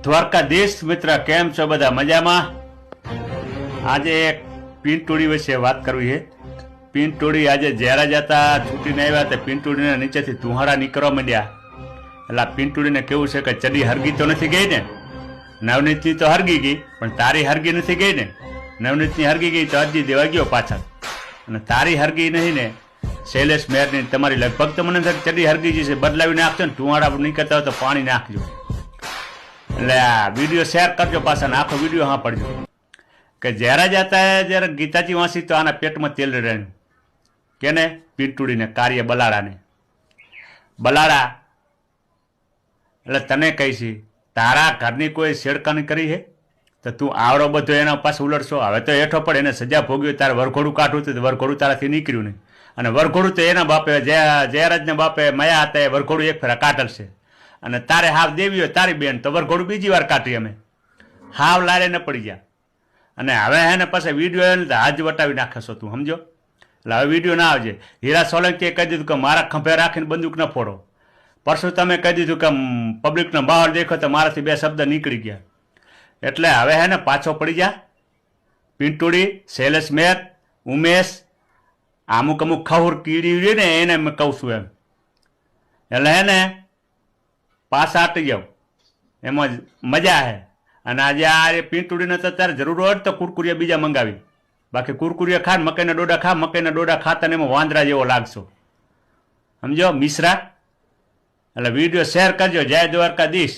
દ્વારકાધીશ મિત્ર, કેમ છો બધા? મજામાં? આજે એક પીંટોળી વિશે વાત કરવી છે. પીંટોળી આજે જ્યારે જતા છૂટીને આવ્યા તે પીંટોળીને નીચેથી ધુહાડા નીકળવા માંડ્યા. એટલે પીંટોળીને કેવું છે કે ચડી હરગી તો નથી ગઈ ને? નવનીતની તો હરગી ગઈ, પણ તારી હરગી નથી ગઈ ને? નવનીતની હરગી ગઈ તો અરજી દેવા ગયો પાછળ, અને તારી હરગી નહીં ને શૈલેષ મેરની તમારી લગભગ તો મને ચડી હરગી જશે. બદલાવી નાખજો ને, ધુવાડા નીકળતા હોય તો પાણી નાખજો. એટલે આ વિડીયો શેર કરજો પાછા, આખો વિડીયો હા પડજો. કે જ્યારે જતા જ્યારે ગીતાજી વાંચી તો આના પેટમાં તેલ રહેનું. કેને? પીંટોળીને, કાર્ય બલાડાને. બલાડા એટલે તને કહી છે, તારા ઘરની કોઈ છેડખાની કરી છે તો તું આવડો બધો એના પાસે ઉલટશો. હવે તો હેઠો પડે, એને સજા ભોગવી. તારે વરઘોડું કાઢવું તો વરઘોડું તારાથી નીકળ્યું નહીં. અને વરઘોડું તો એના બાપે જયરાજના બાપે મયા હતા, એ વરઘોડું એક ફેરા કાઢશે. અને તારે હાવ દેવી હોય તારી બેન તો વરઘોડું બીજી વાર કાઢી અમે. હાવ લારે ન પડી ગયા. અને હવે એને પછી વિડીયો હાજ વટાવી નાખે છો તું, સમજો? એટલે હવે વિડીયો ના આવજે. હીરા સોલંકીએ કહી દીધું કે મારા ખંભે રાખીને બંદૂક ન ફોડો. પરસું તમે કહી દીધું કે પબ્લિકનો બહાર દેખો તો મારાથી બે શબ્દ નીકળી ગયા. એટલે હવે હે ને પાછો પડી જા. પીંટોળી, શૈલેષ મેર, ઉમેશ, અમુક ખહુર કીડી ને એને મેં કહું છું એમ. એટલે હે ને પાછા હટી જાવ, એમાં મજા છે. અને આજે આ પીંટોળીને તો તારે જરૂર હોય તો કુરકુરિયા બીજા મંગાવી. બાકી કુરકુરિયા ખા, મકાઈના ડોડા ખા. મકાઈના ડોડા ખાતા ને એમાં વાંદરા જેવો લાગશો, સમજો મિશ્રા? એટલે વિડીયો શેર કરજો. જય દ્વારકાધીશ.